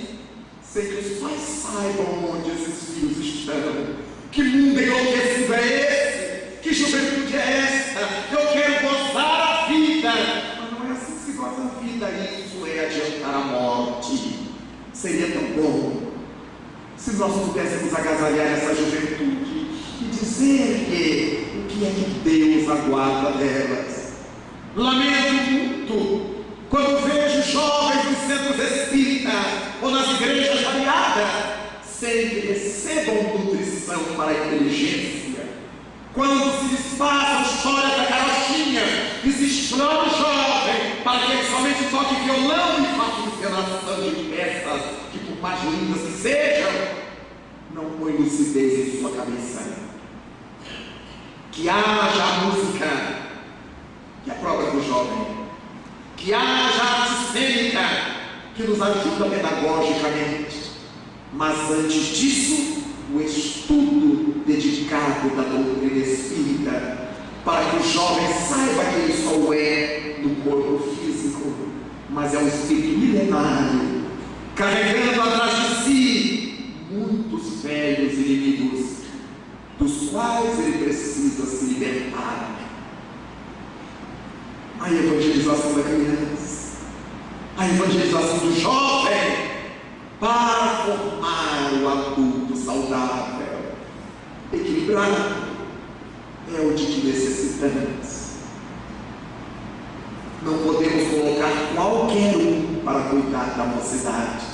A: sem que os pais saibam onde esses filhos estão. Que mundo enlouquecido é esse? Que juventude é esta? Eu quero gozar a vida, mas não é assim que se goza a vida. Isso é adiantar a morte. Seria tão bom se nós pudéssemos agasalhar essa juventude e dizer o que é que Deus aguarda delas. Lamento muito quando vejo jovens nos centros espíritas ou nas igrejas variadas sem que recebam nutrição para a inteligência. Quando se lhes passa a história da carochinha e se explora o jovem para que ele somente toque violão e faça encenação de peças que, por mais lindas que sejam, não põe lucidez em sua cabeça. Que haja a música, que é a própria do jovem, que haja a arte cênica, que nos ajuda pedagogicamente, mas antes disso, o estudo dedicado da doutrina espírita, para que o jovem saiba que ele só é do corpo físico, mas é um espírito milenário, carregando atrás de si muitos velhos inimigos, dos quais ele precisa se libertar. A evangelização da criança, a evangelização do jovem, para formar o adulto saudável, equilibrado, é o de que necessitamos. Não podemos colocar qualquer um para cuidar da mocidade.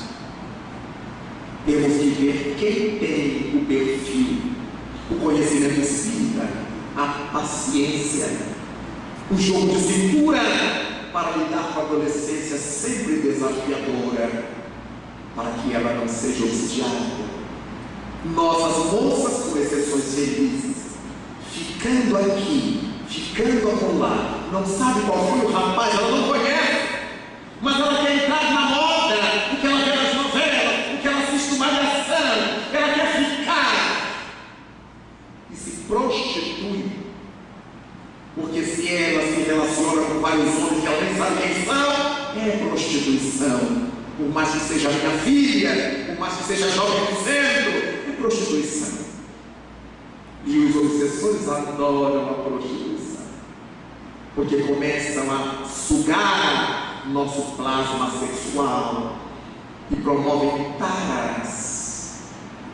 A: Temos que ver quem tem o perfil, o conhecimento espírita, a paciência, o jogo de cintura para lidar com a adolescência sempre desafiadora, para que ela não seja obsidiada. Nossas moças, com exceções felizes, ficando aqui, ficando acolá, não sabe qual foi o rapaz, ela não conhece, mas ela quer entrar na moda, porque ela vê nas novelas, porque ela assiste Malhação, ela quer ficar e se prostitui, porque se ela se relaciona com vários homens que ela nem sabe quem são, é prostituição. Por mais que seja minha filha, por mais que seja jovem no centro, é prostituição. E os obsessores adoram a prostituição, porque começam a sugar nosso plasma sexual e promovem taras,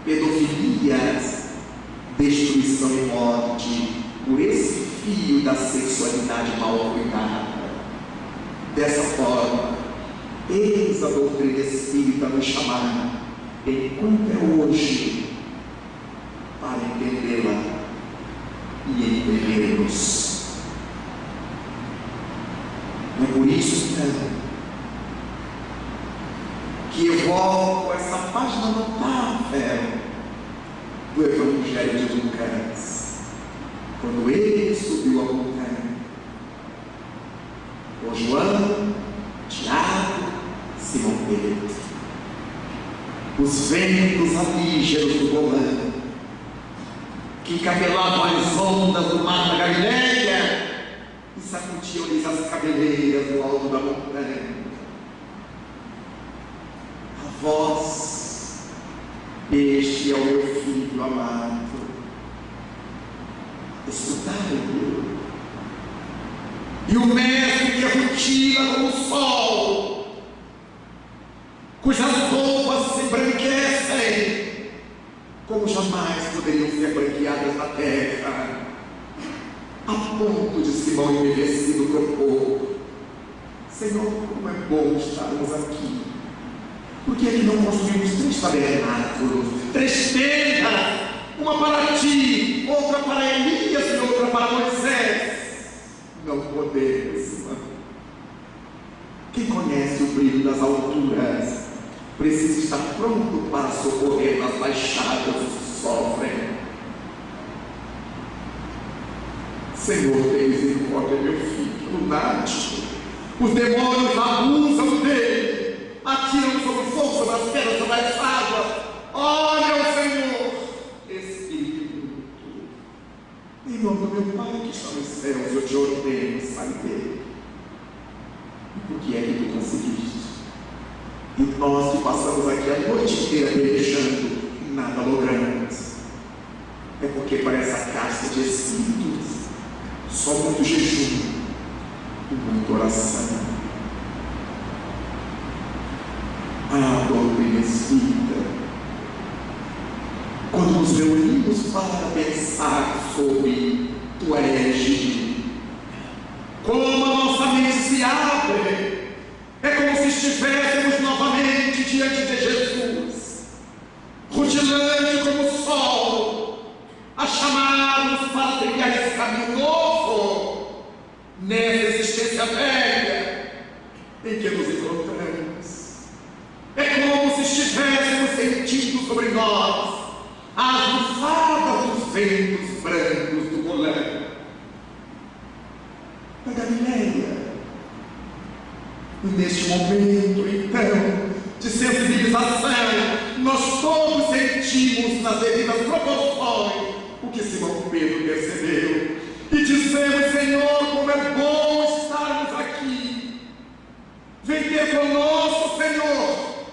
A: pedofilias, destruição e morte por esse fio da sexualidade mal cuidada. Dessa forma, eis a doutrina espírita nos chamar, enquanto é hoje, para entendê-la e entender-nos. É por isso, então, que evoco essa página notável do Evangelho de Lucas, quando ele subiu a montanha, com João, Tiago, Simão Pedro, os ventos alígeros do Golã, que encabelavam as ondas do mar da Galileia e sacudiam-lhes as cabeleiras do alto da montanha. A voz: este é o meu filho amado, escutai-o. E o mestre que rutila como o sol, cujas roupas se embranquecem, como jamais poderiam ser branqueadas na terra, a ponto de Simão envelhecido propor: Senhor, como é bom estarmos aqui. Por que é que não construímos 3 tabernáculos, 3 tendas, uma para ti, outra para Elias e outra para Moisés? Não podemos, irmão. Quem conhece o brilho das alturas precisa estar pronto para socorrer nas baixadas que sofrem. Senhor, tem misericórdia, meu filho lunático. Os demônios abusam dele, atiram sobre o fogo, sobre as pedras, sobre as águas. Olha o Senhor, Espírito. Em nome do meu Pai que está nos céus, eu te ordeno, sai dele. E por que é que tu conseguiste? E nós que passamos aqui a noite inteira pelejando, nada logramos. É porque para essa casta de espíritos, só muito jejum e muita oração. Ah, doutrina espírita, quando nos reunimos para pensar sobre tua égide, como a nossa mente se abre, é como se estivéssemos novamente diante de Jesus, rutilante como o sol, a chamar-nos para trilhar esse caminho novo, nessa existência velha em que nos encontramos. É como se estivéssemos sentindo sobre nós as lufadas dos ventos brancos do Golã, da Galileia. E neste momento, então, de sensibilização, nós todos sentimos nas devidas proporções o que Simão Pedro percebeu. E dizemos: Senhor, como é bom estarmos aqui. Vem ter conosco, Senhor,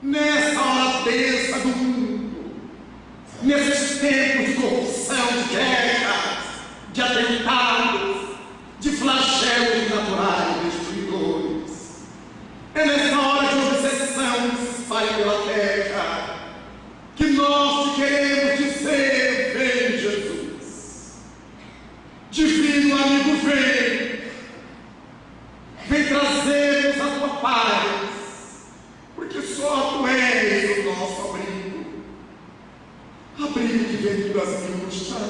A: nessa hora densa do mundo, nesses tempos de corrupção, de guerras, de atentados, de flagelos naturais destruidores. É nessa hora de obsessão que se espalha pela terra que nós te queremos dizer: vem, Jesus. Divino amigo, vem. Vem trazer-nos a tua paz, porque só tu és o nosso abrigo. Abrigo que vem das angústias.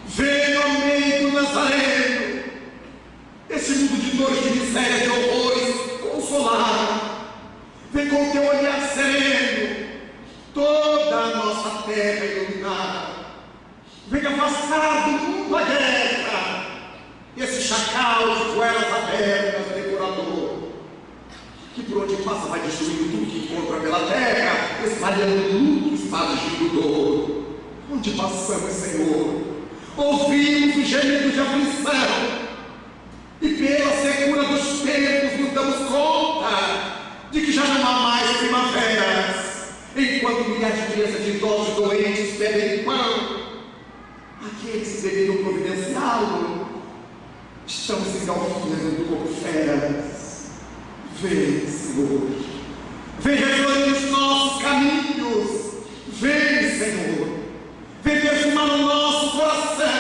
A: Vem, ó meio do Nazareno, esse mundo de dores, de misérias, de horrores, consolar. Vem com teu olhar sereno, toda a nossa terra iluminar. Vem afastar do mundo a guerra, esse chacal de goelas abertas, devorador, que por onde passa vai destruindo tudo que encontra pela terra, espalhando luto, espargindo dor. Onde passamos, Senhor, ouvimos os gemidos de aflição, e pela secura dos tempos nos damos conta de que já não há mais primaveras, enquanto milhares de crianças, de idosos doentes pedem pão. Aqueles que deveriam providenciá-lo estão se engalfinhando como feras. Vem, Senhor, vem reflorir os nossos caminhos. Vem, Senhor, vem perfumar o nosso coração,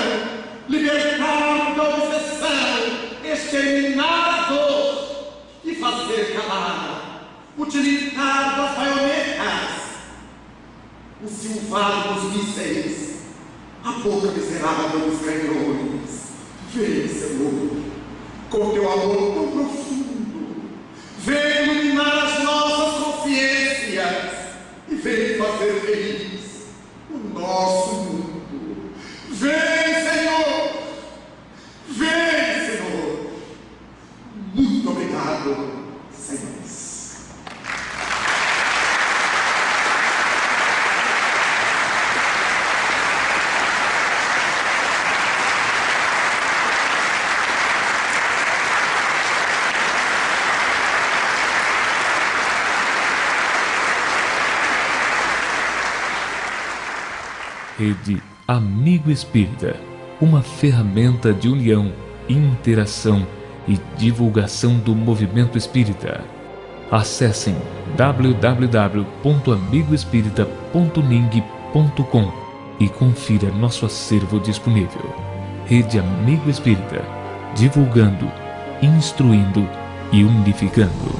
A: libertar da obsessão, exterminar a dor e fazer calar, utilizar das baionetas, o silvado dos mísseis, a boca miserável dos canhões. Vem, Senhor, com teu amor tão profundo, vem iluminar as nossas consciências e vem fazer feliz o nosso mundo. Vem, Senhor, vem, Senhor. Muito obrigado, Senhor.
B: Rede Amigo Espírita, uma ferramenta de união, interação e divulgação do movimento espírita. Acessem www.amigoespírita.ning.com e confira nosso acervo disponível. Rede Amigo Espírita, divulgando, instruindo e unificando.